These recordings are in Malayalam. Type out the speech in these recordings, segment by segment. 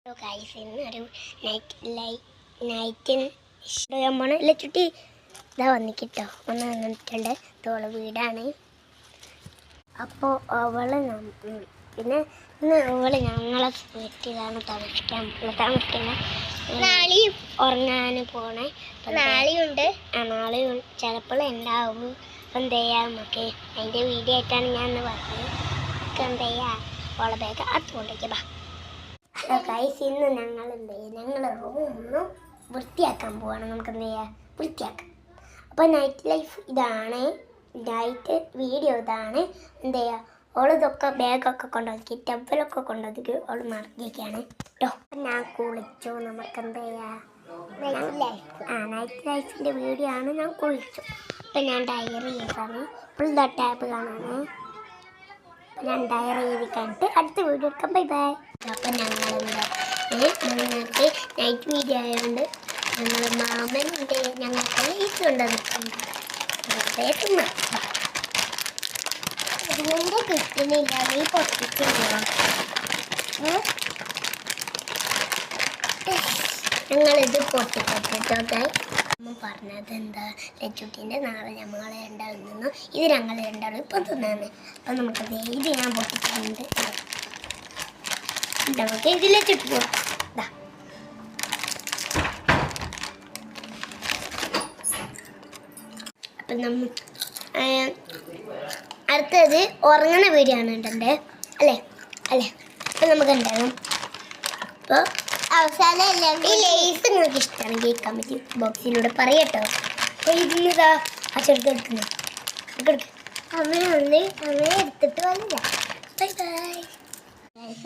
ഒരു നൈറ്റ് ചെയ്യാൻ പോണ ഇല്ല ചുട്ടി ഇതാ വന്നിട്ടോ ഒന്ന് വന്നിട്ടുണ്ട് തോള് വീടാണ്. അപ്പോൾ അവള് പിന്നെ അവള് ഞങ്ങളെ വീട്ടിലാണ് താമസിക്കുന്നത്. നാളെയും ഉറങ്ങാൻ പോണേ. നാളെയുണ്ട് നാളെയും ചിലപ്പോൾ ഉണ്ടാവും. അപ്പം എന്താ ചെയ്യുക നമുക്ക് അതിൻ്റെ വീഡിയോ ആയിട്ടാണ് ഞാൻ പറഞ്ഞത്. എന്താ ചെയ്യുക ഓളെ ബാഗ് അതുകൊണ്ടേക്ക് ബാ. ഗൈസ് ഇന്ന് ഞങ്ങൾ എന്ത് ചെയ്യുക ഞങ്ങൾ റൂമൊന്നും വൃത്തിയാക്കാൻ പോവാണ്. നമുക്ക് എന്ത് ചെയ്യുക വൃത്തിയാക്കാം. അപ്പോൾ നൈറ്റ് ലൈഫ് ഇതാണ്, നൈറ്റ് വീഡിയോ ഇതാണ്. എന്ത് ചെയ്യുക ഓൾ ഇതൊക്കെ ബാഗൊക്കെ കൊണ്ടുവന്നിക്ക് ടബിലൊക്കെ കൊണ്ടുവന്നിക്ക് ഓൾ മറന്നിരിക്കുകയാണ് കേട്ടോ. ഞാൻ കുളിച്ചു. നമുക്ക് എന്ത് ചെയ്യുക നൈറ്റ് ലൈഫിൻ്റെ വീഡിയോ ആണ്. ഞാൻ കുളിച്ചു. അപ്പം ഞാൻ ഡയറി ചെയ്താണ്. ഫുൾ ടാപ്പ് കാണാണ്. ഞാൻ ഡയറി ചെയ്ത് കണ്ടിട്ട് അടുത്ത വീഡിയോ എടുക്കാം. Bye bye. അപ്പം ഞങ്ങളെന്താ ഞങ്ങൾക്ക് നൈറ്റ് വീഡിയോ ആയതുകൊണ്ട് ഞങ്ങൾ മാമനുണ്ട്, ഞങ്ങൾക്ക് ലൈറ്റ് കൊണ്ടുവന്നിട്ടുണ്ട്. ഇതിൻ്റെ കിട്ടുന്നില്ല, നീ പൊട്ടിച്ചില്ല. ഞങ്ങളിത് പൊട്ടിപ്പൊട്ടിട്ടൊക്കെ പറഞ്ഞത് എന്താ ലച്ചുട്ടീൻ്റെ നാളെ ഞങ്ങളെ രണ്ടാളിൽ നിന്നും ഇത് ഞങ്ങൾ രണ്ടാളും ഇപ്പം തിന്നാണ്. അപ്പം നമുക്ക് ഇത് ഞാൻ പൊട്ടിച്ചിട്ടുണ്ട്. നമുക്ക് ഇതിലെ ചുട്ടി പോകാം. അപ്പം അടുത്തത് ഉറങ്ങുന്ന വീഡിയോ ആണ് ഉണ്ടെൻ്റെ അല്ലേ അല്ലേ. അപ്പം നമുക്ക് ഉണ്ടാകും. അപ്പോൾ അവസാനം ഈ ലേസ് നിങ്ങൾക്ക് ഇഷ്ടമാണെങ്കിൽ കമൻറ്റ് ബോക്സിലൂടെ പറയട്ടോ. അപ്പോൾ ഇതിന്നതാ ആ ചെറുതെടുക്കുന്നു അമ്മയെ എടുത്തിട്ട് വന്നില്ല. By bye.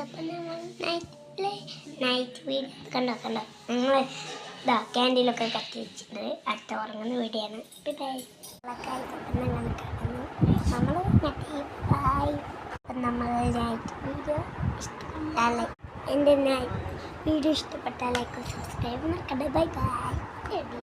അപ്പം ഞങ്ങൾ നൈറ്റ് വീഡിയോ കണ്ടോ ഞങ്ങൾ ഇതാ ക്യാൻഡിലൊക്കെ കത്തി വെച്ചിട്ടുണ്ട്. അടുത്ത ഉറങ്ങുന്ന വീഡിയോ ആണ്. Bye bye. ഞങ്ങൾ കിടന്നു നമ്മൾ ബൈ. അപ്പം നമ്മൾ നൈറ്റ് വീഡിയോ ഇഷ്ടപ്പെട്ടാലേ എൻ്റെ നൈറ്റ് വീഡിയോ ഇഷ്ടപ്പെട്ടാൽ ലൈക്ക് സബ്സ്ക്രൈബ് മറക്കണ്ട. Bye bye.